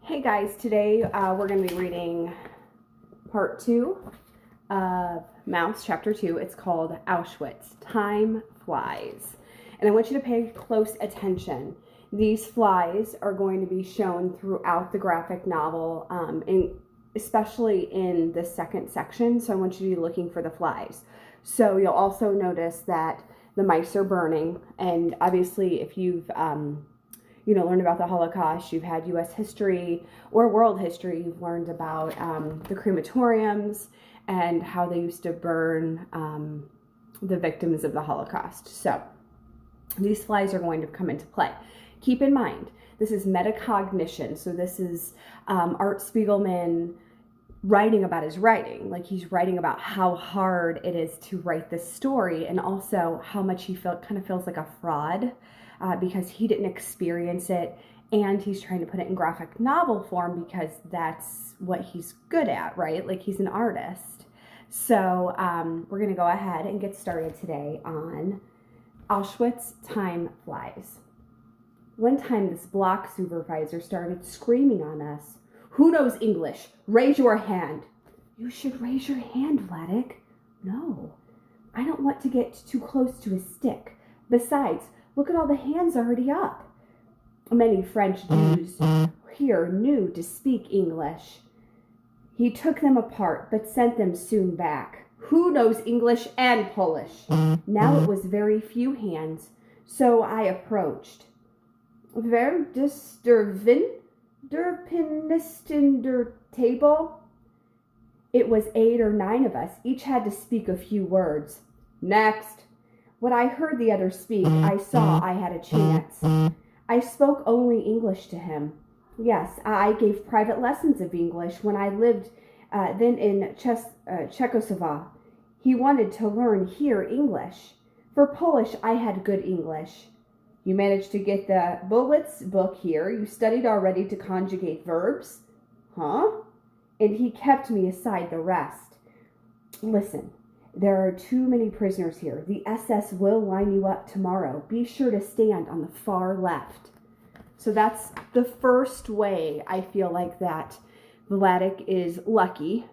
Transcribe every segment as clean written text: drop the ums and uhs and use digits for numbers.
Hey guys, today we're going to be reading part 2 of Maus, chapter 2. It's called Auschwitz, Time Flies. And I want you to pay close attention. These flies are going to be shown throughout the graphic novel, especially in the second section. So I want you to be looking for the flies. So you'll also notice that the mice are burning. And obviously if you've learned about the Holocaust, you've had U.S. history or world history, you've learned about the crematoriums and how they used to burn the victims of the Holocaust. So these flies are going to come into play. Keep in mind, this is metacognition. So this is Art Spiegelman writing about his writing. Like, he's writing about how hard it is to write this story, and also how much he kind of feels like a fraud because he didn't experience it, and he's trying to put it in graphic novel form because that's what he's good at, right? Like, he's an artist. So we're going to go ahead and get started today on Auschwitz, Time Flies. One time this block supervisor started screaming on us. "Who knows English? Raise your hand." "You should raise your hand, Vladek." "No, I don't want to get too close to his stick. Besides, look at all the hands already up." Many French Jews here knew to speak English. He took them apart, but sent them soon back. "Who knows English and Polish?" Now it was very few hands, so I approached. "Wer ist der pianist in der table?" It was 8 or 9 of us. Each had to speak a few words. "Next." When I heard the others speak, I saw I had a chance. I spoke only English to him. Yes, I gave private lessons of English when I lived then in Czechoslovakia. He wanted to learn here English. For Polish, I had good English. "You managed to get the Bullets book here. You studied already to conjugate verbs?" "Huh?" And he kept me aside the rest. "Listen, there are too many prisoners here. The SS will line you up tomorrow. Be sure to stand on the far left." So that's the first way I feel like that Vladek is lucky,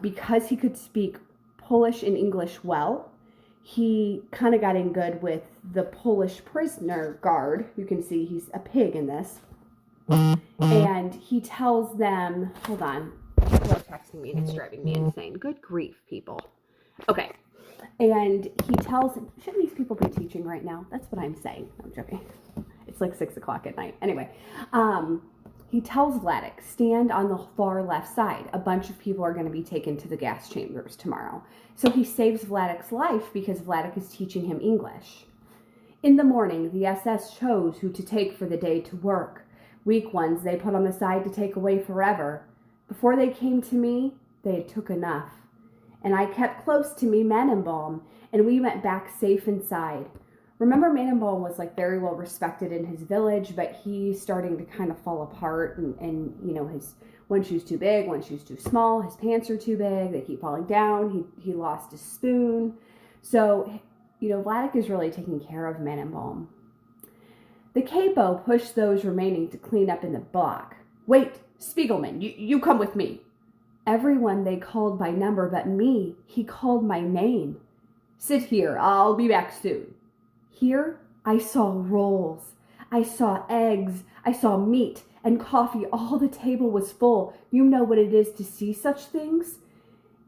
because he could speak Polish and English well. He kind of got in good with the Polish prisoner guard. You can see he's a pig in this. And he tells them, hold on, people are texting me and it's driving me insane. Good grief, people. Okay. And he tells him, shouldn't these people be teaching right now? That's what I'm saying. I'm joking. It's like 6 o'clock at night. Anyway, he tells Vladek, stand on the far left side. A bunch of people are going to be taken to the gas chambers tomorrow. So he saves Vladek's life because Vladek is teaching him English. In the morning, the SS chose who to take for the day to work. Weak ones they put on the side to take away forever. Before they came to me, they had took enough. And I kept close to me Manenbaum, and we went back safe inside. Remember, Manenbaum was like very well respected in his village, but he's starting to kind of fall apart, and his one shoe's too big, one shoe's too small, his pants are too big, they keep falling down, he lost his spoon. So, Vladek is really taking care of Manenbaum. The capo pushed those remaining to clean up in the block. "Wait, Spiegelman, you come with me." Everyone they called by number but me, he called my name. "Sit here, I'll be back soon." Here, I saw rolls, I saw eggs, I saw meat and coffee. All the table was full. You know what it is to see such things?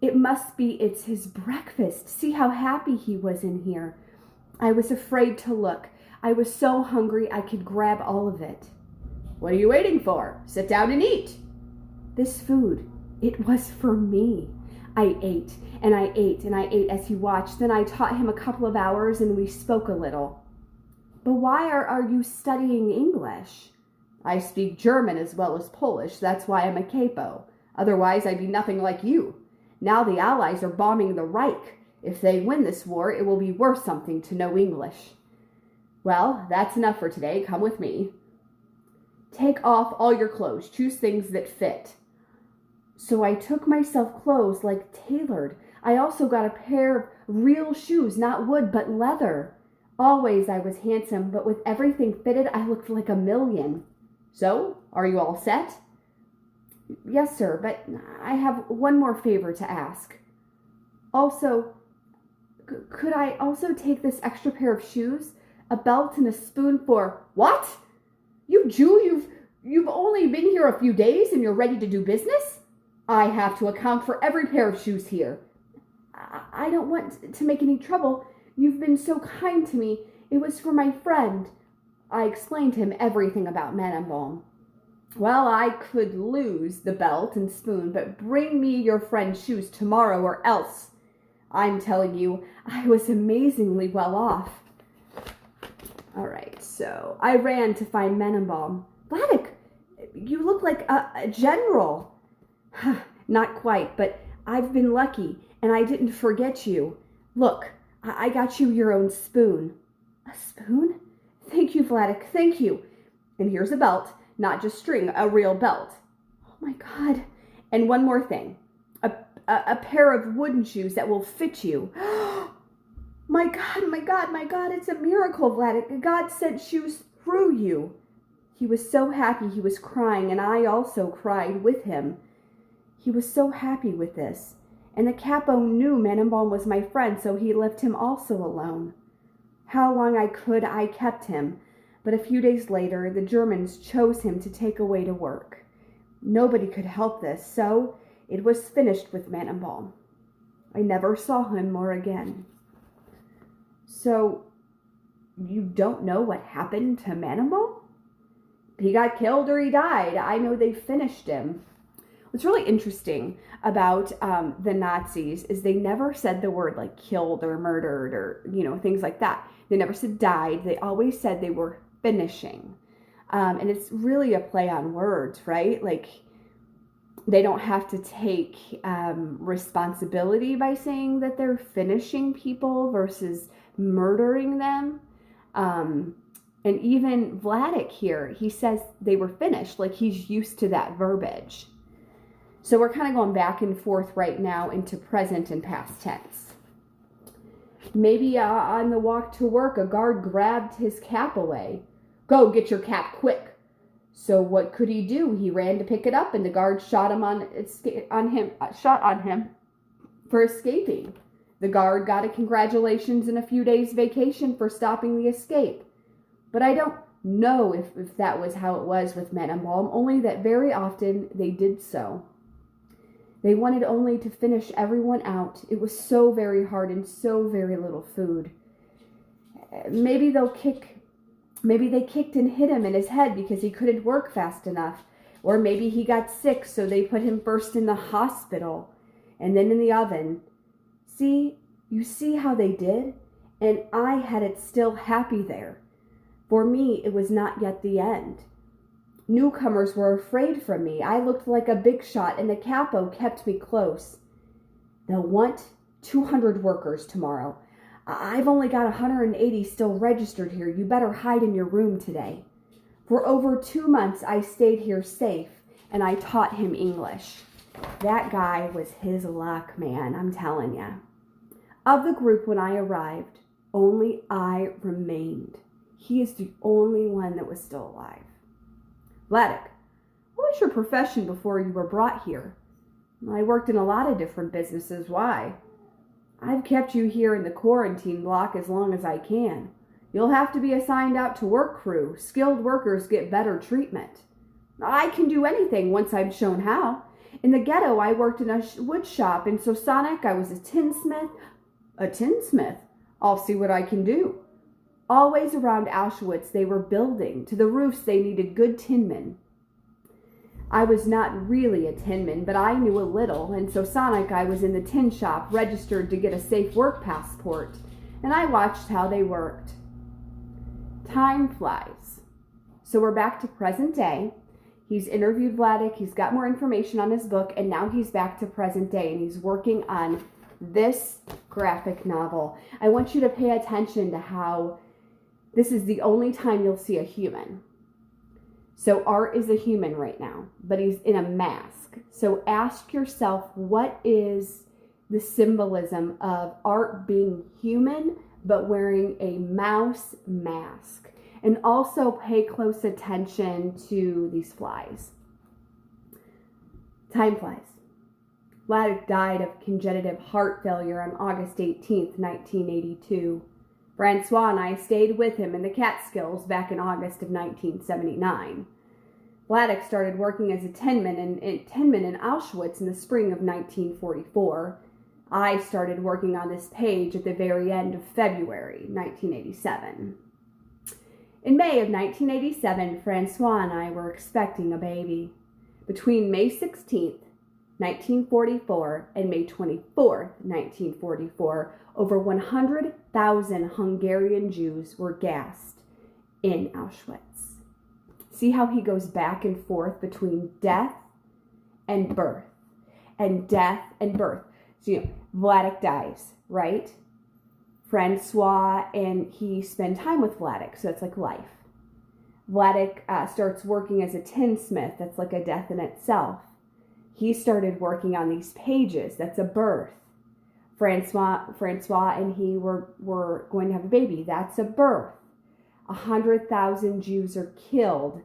It must be it's his breakfast. See how happy he was in here. I was afraid to look. I was so hungry I could grab all of it. "What are you waiting for? Sit down and eat." This food, it was for me. I ate, and I ate, and I ate as he watched. Then I taught him a couple of hours, and we spoke a little. "But why are you studying English?" "I speak German as well as Polish. That's why I'm a capo. Otherwise, I'd be nothing like you. Now the Allies are bombing the Reich. If they win this war, it will be worth something to know English." "Well, that's enough for today. Come with me." "Take off all your clothes. Choose things that fit." So I took myself clothes like tailored. I also got a pair of real shoes, not wood, but leather. Always I was handsome, but with everything fitted, I looked like a million. "So, are you all set?" Yes, sir, but I have one more favor to ask. Also, could I also take this extra pair of shoes, a belt, and a spoon for what? You Jew, you've only been here a few days and you're ready to do business? I have to account for every pair of shoes here. I don't want to make any trouble. You've been so kind to me. It was for my friend. I explained to him everything about Manenbaum. Well, I could lose the belt and spoon, but bring me your friend's shoes tomorrow or else. I'm telling you, I was amazingly well off. All right, so I ran to find Manenbaum. Vladek, you look like a general. Not quite, but I've been lucky, and I didn't forget you. Look, I got you your own spoon. A spoon? Thank you, Vladek, thank you. And here's a belt, not just string, a real belt. Oh my God. And one more thing, a pair of wooden shoes that will fit you. My God, it's a miracle, Vladek. God sent shoes through you. He was so happy he was crying, and I also cried with him. He was so happy with this. And the capo knew Manenbaum was my friend, so he left him also alone. How long I could, I kept him. But a few days later, the Germans chose him to take away to work. Nobody could help this, so it was finished with Manenbaum. I never saw him more again. So, you don't know what happened to Manenbaum? He got killed or he died. I know they finished him. What's really interesting about the Nazis is they never said the word like killed or murdered or, things like that. They never said died. They always said they were finishing. And it's really a play on words, right? Like, they don't have to take responsibility by saying that they're finishing people versus murdering them. And even Vladek here, he says they were finished, like he's used to that verbiage. So we're kind of going back and forth right now into present and past tense. Maybe on the walk to work, a guard grabbed his cap away. Go get your cap quick. So what could he do? He ran to pick it up, and the guard shot on him for escaping. The guard got a congratulations and a few days vacation for stopping the escape. But I don't know if that was how it was with Manenbaum, only that very often they did so. They wanted only to finish everyone out. It was so very hard and so very little food. Maybe they kicked and hit him in his head because he couldn't work fast enough. Or maybe he got sick, so they put him first in the hospital and then in the oven. You see how they did? And I had it still happy there. For me, it was not yet the end. Newcomers were afraid from me. I looked like a big shot, and the capo kept me close. They'll want 200 workers tomorrow. I've only got 180 still registered here. You better hide in your room today. For over 2 months, I stayed here safe, and I taught him English. That guy was his luck, man, I'm telling ya. Of the group when I arrived, only I remained. He is the only one that was still alive. Vladek, what was your profession before you were brought here? I worked in a lot of different businesses. Why? I've kept you here in the quarantine block as long as I can. You'll have to be assigned out to work crew. Skilled workers get better treatment. I can do anything once I'm shown how. In the ghetto, I worked in a wood shop. In Sosonic, I was a tinsmith. A tinsmith? I'll see what I can do. Always around Auschwitz, they were building. To the roofs, they needed good tinmen. I was not really a tinman, but I knew a little. In Sosonic, I was in the tin shop, registered to get a safe work passport, and I watched how they worked. Time flies. So we're back to present day. He's interviewed Vladek, he's got more information on his book, and now he's back to present day, and he's working on this graphic novel. I want you to pay attention to how this is the only time you'll see a human. So Art is a human right now, but he's in a mask. So ask yourself, what is the symbolism of Art being human, but wearing a mouse mask? And also pay close attention to these flies. Time flies. Vladek died of congenital heart failure on August 18th, 1982. Francois and I stayed with him in the Catskills back in August of 1979. Vladek started working as a tinman in Auschwitz in the spring of 1944. I started working on this page at the very end of February 1987. In May of 1987, Francois and I were expecting a baby. Between May 16th, 1944 and May 24th, 1944, over 100,000 Hungarian Jews were gassed in Auschwitz. See how he goes back and forth between death and birth, and death and birth. So, Vladek dies, right? Francois and he spend time with Vladek, so it's like life. Vladek starts working as a tinsmith. That's like a death in itself. He started working on these pages. That's a birth. Francois and he were going to have a baby. That's a birth. 100,000 Jews are killed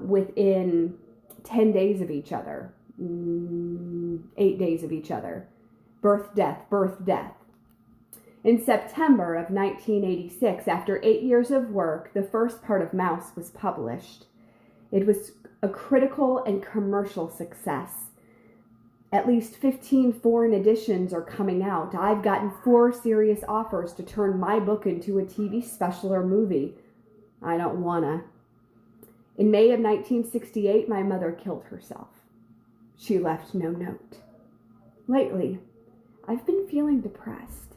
within 10 days of each other. 8 days of each other. Birth, death, birth, death. In September of 1986, after 8 years of work, the first part of Maus was published. It was a critical and commercial success. At least 15 foreign editions are coming out. I've gotten 4 serious offers to turn my book into a TV special or movie. I don't wanna. In May of 1968, my mother killed herself. She left no note. Lately, I've been feeling depressed.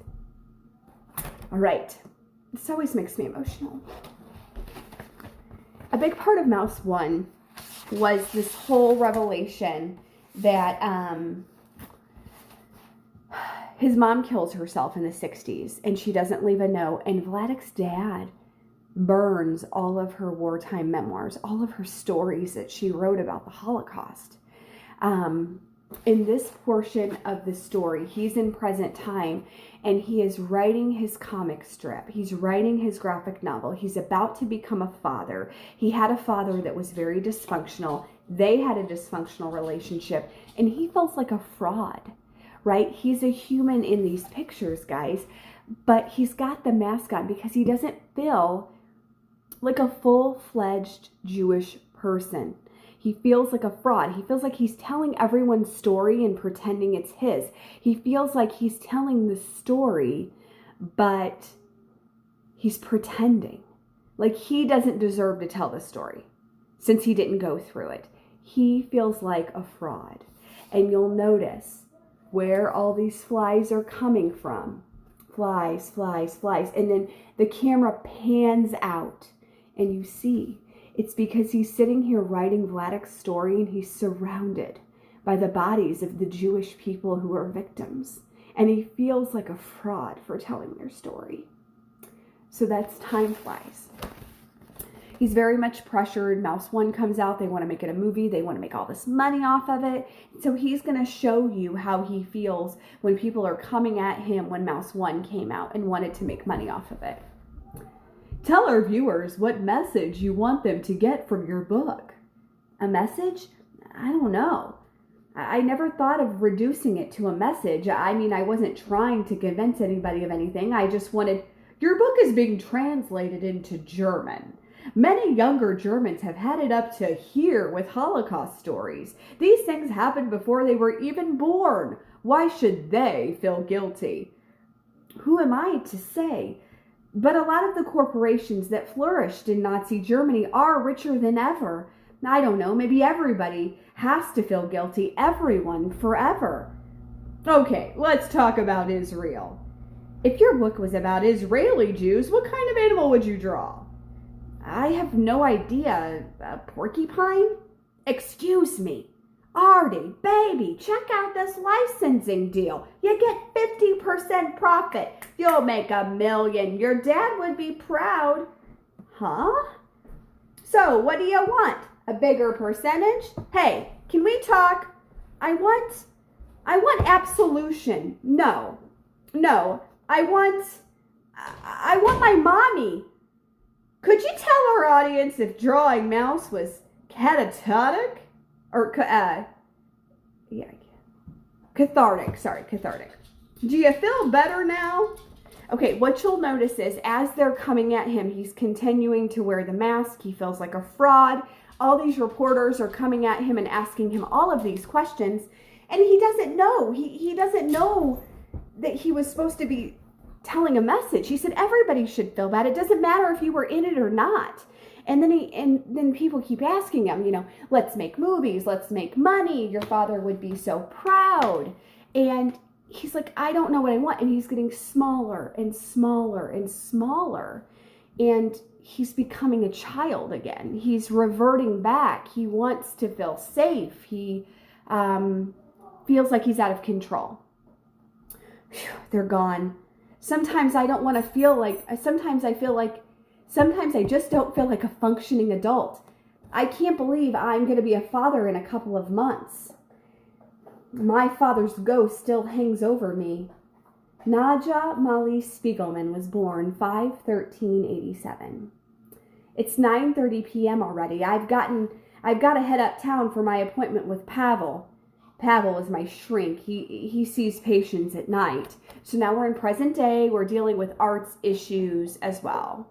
All right, this always makes me emotional. A big part of Maus 1 was this whole revelation that his mom kills herself in the 60s and she doesn't leave a note, and Vladek's dad burns all of her wartime memoirs, all of her stories that she wrote about the Holocaust. In this portion of the story, he's in present time and he is writing his comic strip. He's writing his graphic novel. He's about to become a father. He had a father that was very dysfunctional. They had a dysfunctional relationship and he feels like a fraud, right? He's a human in these pictures, guys, but he's got the mask on because he doesn't feel like a full-fledged Jewish person. He feels like a fraud. He feels like he's telling everyone's story and pretending it's his. He feels like he's telling the story, but he's pretending. Like he doesn't deserve to tell the story since he didn't go through it. He feels like a fraud. And you'll notice where all these flies are coming from. Flies, flies, flies. And then the camera pans out and you see it's because he's sitting here writing Vladek's story and he's surrounded by the bodies of the Jewish people who are victims. And he feels like a fraud for telling their story. So that's Time Flies. He's very much pressured. Maus 1 comes out. They want to make it a movie. They want to make all this money off of it. So he's going to show you how he feels when people are coming at him when Maus 1 came out and wanted to make money off of it. Tell our viewers what message you want them to get from your book. A message? I don't know. I never thought of reducing it to a message. I mean, I wasn't trying to convince anybody of anything. I just wanted, your book is being translated into German. Many younger Germans have had it up to here with Holocaust stories. These things happened before they were even born. Why should they feel guilty? Who am I to say? But a lot of the corporations that flourished in Nazi Germany are richer than ever. I don't know, maybe everybody has to feel guilty. Everyone, forever. Okay, let's talk about Israel. If your book was about Israeli Jews, what kind of animal would you draw? I have no idea. A porcupine? Excuse me. Artie, baby, check out this licensing deal. You get 50% profit. You'll make $1 million. Your dad would be proud. Huh? So, what do you want? A bigger percentage? Hey, can we talk? I want absolution. No. I want my mommy. Could you tell our audience if drawing Maus was catatonic? Or cathartic. Sorry, cathartic. Do you feel better now? Okay, what you'll notice is as they're coming at him, he's continuing to wear the mask. He feels like a fraud. All these reporters are coming at him and asking him all of these questions, and he doesn't know. He doesn't know that he was supposed to be telling a message. He said everybody should feel bad. It doesn't matter if you were in it or not. And then people keep asking him, let's make movies, let's make money. Your father would be so proud. And he's like, I don't know what I want. And he's getting smaller and smaller and smaller. And he's becoming a child again. He's reverting back. He wants to feel safe. He feels like he's out of control. Whew, they're gone. Sometimes I don't want to feel like, sometimes I just don't feel like a functioning adult. I can't believe I'm going to be a father in a couple of months. My father's ghost still hangs over me. Nadja Molly Spiegelman was born 5/13/87. It's 9:30 p.m. already. I've got to head uptown for my appointment with Pavel. Pavel is my shrink. He sees patients at night. So now we're in present day. We're dealing with arts issues as well.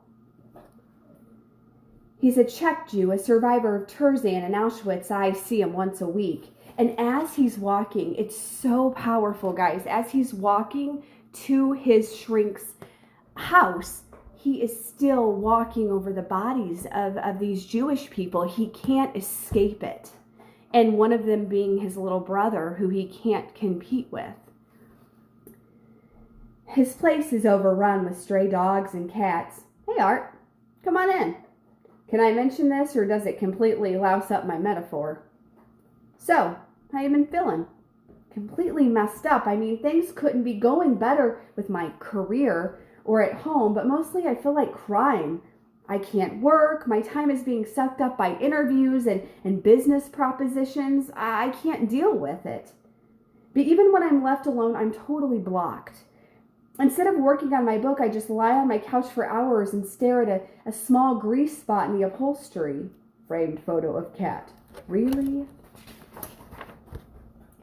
He's a Czech Jew, a survivor of Terezin and Auschwitz. I see him once a week. And as he's walking, it's so powerful, guys. As he's walking to his shrink's house, he is still walking over the bodies of these Jewish people. He can't escape it. And one of them being his little brother, who he can't compete with. His place is overrun with stray dogs and cats. Hey, Art, come on in. Can I mention this, or does it completely louse up my metaphor? So, how you been feeling? Completely messed up. I mean, things couldn't be going better with my career or at home, but mostly I feel like crying. I can't work. My time is being sucked up by interviews and business propositions. I can't deal with it. But even when I'm left alone, I'm totally blocked. Instead of working on my book, I just lie on my couch for hours and stare at a small grease spot in the upholstery. Framed photo of cat. Really?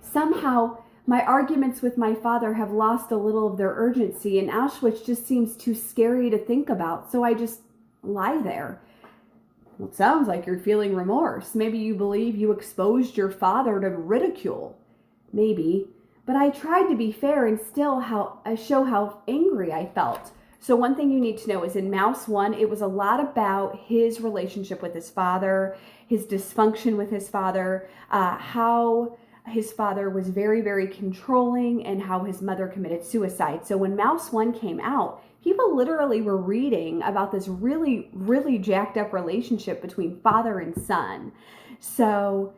Somehow, my arguments with my father have lost a little of their urgency, and Auschwitz just seems too scary to think about, so I just lie there. Well, it sounds like you're feeling remorse. Maybe you believe you exposed your father to ridicule. Maybe. But I tried to be fair and still show how angry I felt. So one thing you need to know is in Mouse 1, it was a lot about his relationship with his father, his dysfunction with his father, how his father was very, very controlling, and how his mother committed suicide. So when Mouse 1 came out, people literally were reading about this really, really jacked up relationship between father and son. So,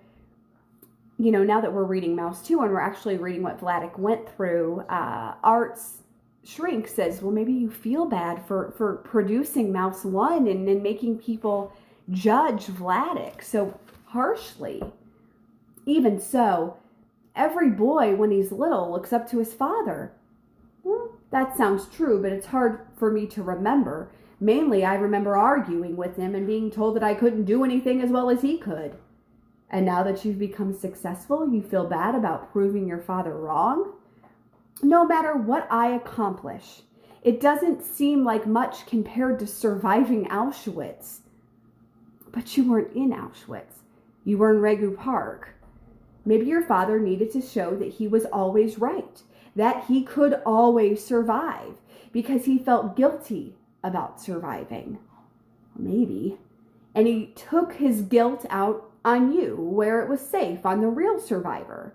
now that we're reading Mouse 2 and we're actually reading what Vladek went through, Art's shrink says, well, maybe you feel bad for producing Mouse 1 and making people judge Vladek so harshly. Even so, every boy when he's little looks up to his father. Well, that sounds true, but it's hard for me to remember. Mainly, I remember arguing with him and being told that I couldn't do anything as well as he could. And now that you've become successful, you feel bad about proving your father wrong? No matter what I accomplish, it doesn't seem like much compared to surviving Auschwitz. But you weren't in Auschwitz. You were in Regu Park. Maybe your father needed to show that he was always right, that he could always survive, because he felt guilty about surviving. Maybe. And he took his guilt out on you, where it was safe, on the real survivor.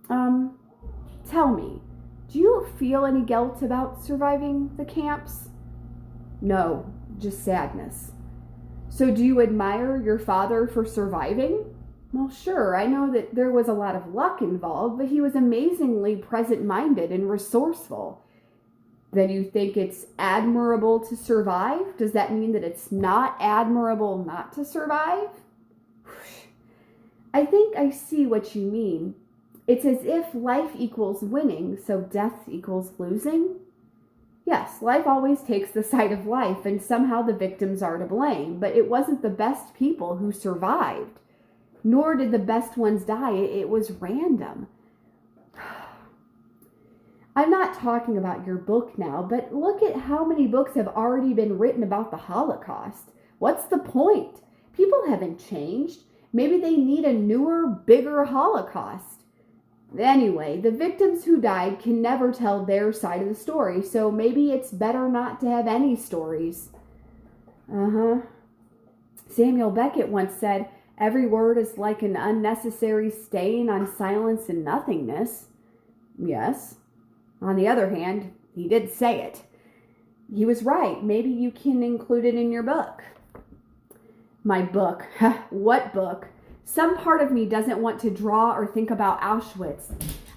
Tell me, do you feel any guilt about surviving the camps? No, just sadness. So do you admire your father for surviving? Well, sure, I know that there was a lot of luck involved, but he was amazingly present-minded and resourceful. Then you think it's admirable to survive? Does that mean that it's not admirable not to survive? I think I see what you mean. It's as if life equals winning, so death equals losing. Yes, life always takes the side of life, and somehow the victims are to blame, but it wasn't the best people who survived. Nor did the best ones die. It was random. I'm not talking about your book now, but look at how many books have already been written about the Holocaust. What's the point? People haven't changed. Maybe they need a newer, bigger Holocaust. Anyway, the victims who died can never tell their side of the story, so maybe it's better not to have any stories. Samuel Beckett once said, "Every word is like an unnecessary stain on silence and nothingness." Yes. On the other hand, he did say it. He was right. Maybe you can include it in your book. My book. What book? Some part of me doesn't want to draw or think about Auschwitz.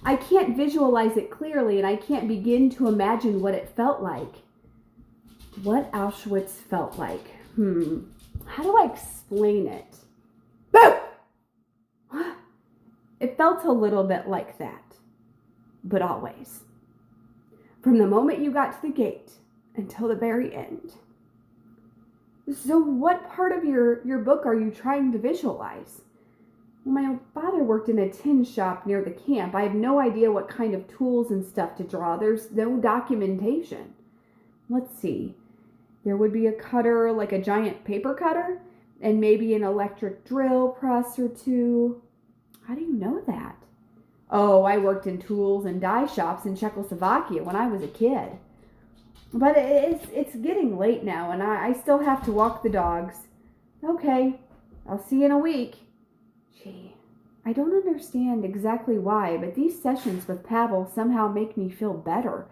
I can't visualize it clearly, and I can't begin to imagine what it felt like. What Auschwitz felt like. How do I explain it? Boo! It felt a little bit like that, but always. From the moment you got to the gate until the very end. So what part of your book are you trying to visualize? Well, my father worked in a tin shop near the camp. I have no idea what kind of tools and stuff to draw. There's no documentation. Let's see. There would be a cutter, like a giant paper cutter, and maybe an electric drill press or two. How do you know that? Oh, I worked in tools and die shops in Czechoslovakia when I was a kid. But it's getting late now, and I still have to walk the dogs. Okay, I'll see you in a week. Gee, I don't understand exactly why, but these sessions with Pavel somehow make me feel better.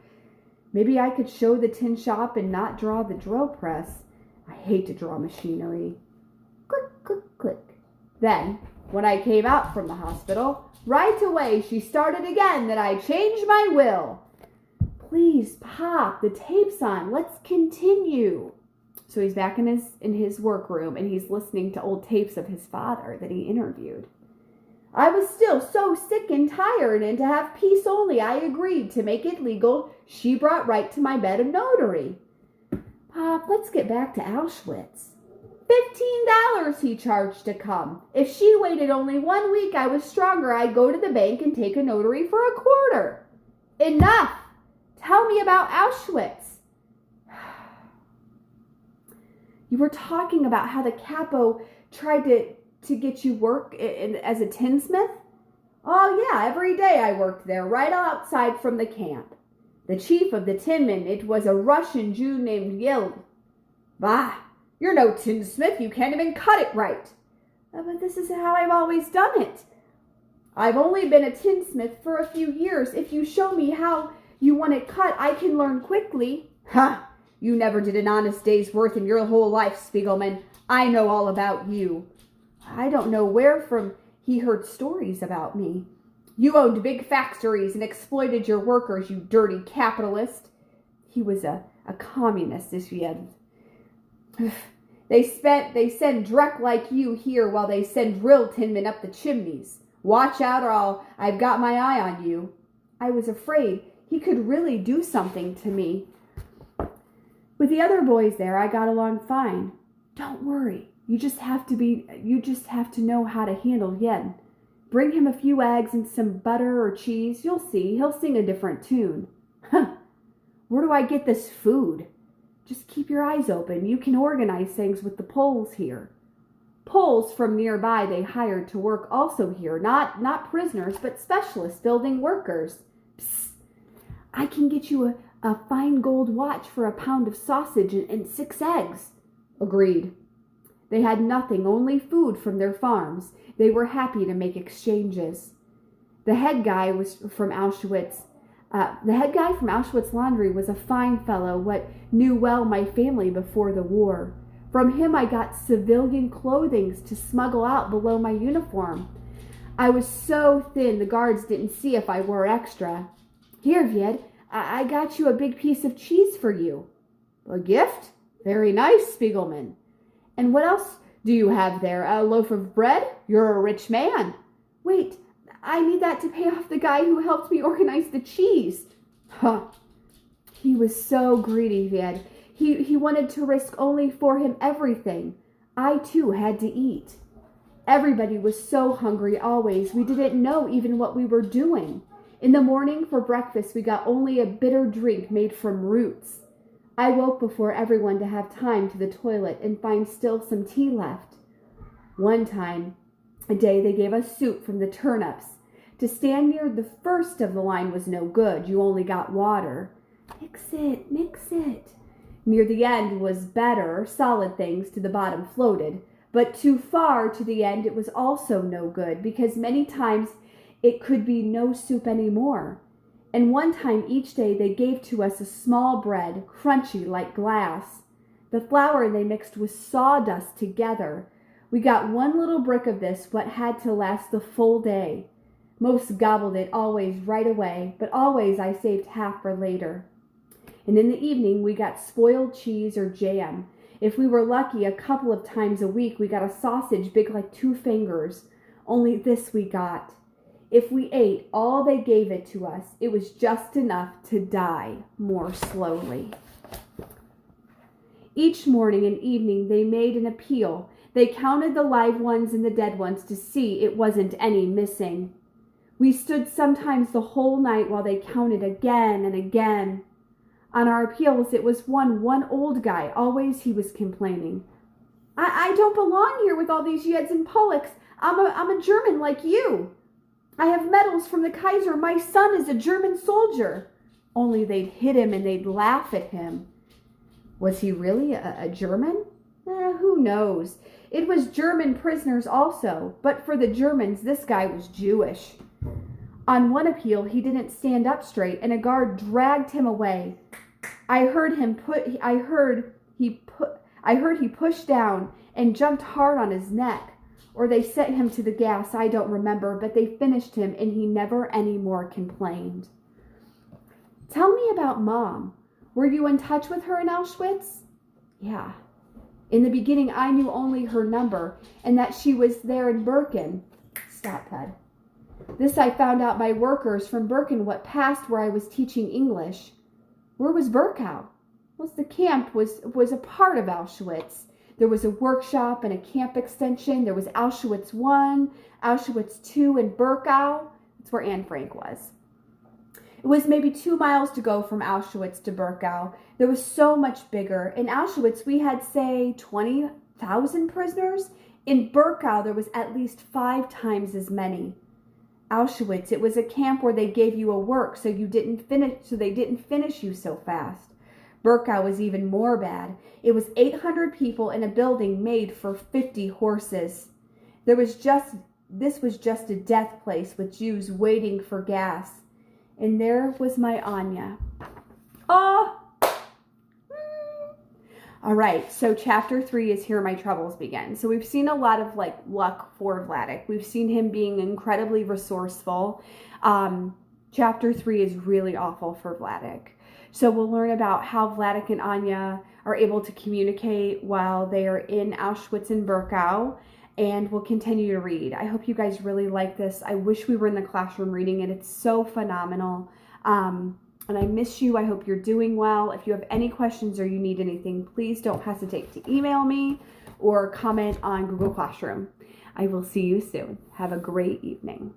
Maybe I could show the tin shop and not draw the drill press. I hate to draw machinery. Click, click, click. Then, when I came out from the hospital, right away she started again that I changed my will. Please, Pop, the tape's on. Let's continue. So he's back in his workroom, and he's listening to old tapes of his father that he interviewed. I was still so sick and tired, and to have peace only, I agreed to make it legal. She brought right to my bed a notary. Pop, let's get back to Auschwitz. $15 he charged to come. If she waited only 1 week, I was stronger. I'd go to the bank and take a notary for a quarter. Enough! Tell me about Auschwitz. You were talking about how the capo tried to get you work as a tinsmith? Oh, yeah, every day I worked there, right outside from the camp. The chief of the tinmen, it was a Russian Jew named Yield. Bah, you're no tinsmith. You can't even cut it right. But this is how I've always done it. I've only been a tinsmith for a few years. If you show me how you want it cut, I can learn quickly. Ha! You never did an honest day's work in your whole life, Spiegelman. I know all about you. I don't know where from he heard stories about me. You owned big factories and exploited your workers, you dirty capitalist. He was a communist, if you had. They send dreck like you here while they send real tinmen up the chimneys. Watch out or I've got my eye on you. I was afraid he could really do something to me. With the other boys there, I got along fine. Don't worry. You just have to know how to handle Yen. Bring him a few eggs and some butter or cheese. You'll see. He'll sing a different tune. Huh. Where do I get this food? Just keep your eyes open. You can organize things with the Poles here. Poles from nearby they hired to work also here. Not prisoners, but specialist building workers. Psst. I can get you a fine gold watch for a pound of sausage and 6 eggs. Agreed. They had nothing, only food from their farms. They were happy to make exchanges. The head guy from Auschwitz Laundry was a fine fellow, what knew well my family before the war. From him I got civilian clothing to smuggle out below my uniform. I was so thin the guards didn't see if I wore extra. Here, Vied, I got you a big piece of cheese for you. A gift? Very nice, Spiegelman. And what else do you have there? A loaf of bread? You're a rich man. Wait, I need that to pay off the guy who helped me organize the cheese. Huh. He was so greedy, Vied. He wanted to risk only for him everything. I, too, had to eat. Everybody was so hungry always. We didn't know even what we were doing. In the morning for breakfast, we got only a bitter drink made from roots. I woke before everyone to have time to the toilet and find still some tea left. One time, a day they gave us soup from the turnips. To stand near the first of the line was no good. You only got water. Mix it, mix it. Near the end was better. Solid things to the bottom floated. But too far to the end it was also no good, because many times it could be no soup anymore. And one time each day they gave to us a small bread, crunchy like glass. The flour they mixed with sawdust together. We got one little brick of this, what had to last the full day. Most gobbled it always right away, but always I saved half for later. And in the evening we got spoiled cheese or jam. If we were lucky, a couple of times a week we got a sausage big like 2 fingers. Only this we got. If we ate all they gave it to us, it was just enough to die more slowly. Each morning and evening they made an appeal. They counted the live ones and the dead ones to see it wasn't any missing. We stood sometimes the whole night while they counted again and again. On our appeals, it was one old guy. Always he was complaining. I don't belong here with all these Yeds and Pollocks. I'm a German like you. I have medals from the Kaiser. My son is a German soldier. Only they'd hit him and they'd laugh at him. Was he really a German? Who knows? It was German prisoners also, but for the Germans, this guy was Jewish. On one appeal, he didn't stand up straight, and a guard dragged him away. I heard he pushed down and jumped hard on his neck, or they sent him to the gas. I don't remember, but they finished him, and he never any more complained. Tell me about Mom. Were you in touch with her in Auschwitz? Yeah. In the beginning, I knew only her number, and that she was there in Birken. Stop, Ted. This I found out by workers from Birken what passed where I was teaching English. Where was Birkenau? Well, the camp was a part of Auschwitz. There was a workshop and a camp extension. There was Auschwitz I, Auschwitz II, and Birkenau. That's where Anne Frank was. It was maybe 2 miles to go from Auschwitz to Birkenau. There was so much bigger. In Auschwitz, we had, say, 20,000 prisoners. In Birkenau, there was at least 5 times as many. Auschwitz, it was a camp where they gave you a work so they didn't finish you so fast. Birkenau was even more bad. It was 800 people in a building made for 50 horses. This was just a death place with Jews waiting for gas. And there was my Anya. Oh! All right, so chapter 3 is Here My Troubles Begin. So we've seen a lot of luck for Vladek. We've seen him being incredibly resourceful. Chapter 3 is really awful for Vladek. So we'll learn about how Vladek and Anya are able to communicate while they are in Auschwitz and Birkenau, and we'll continue to read. I hope you guys really like this. I wish we were in the classroom reading it. It's so phenomenal. And I miss you. I hope you're doing well. If you have any questions or you need anything, please don't hesitate to email me or comment on Google Classroom. I will see you soon. Have a great evening.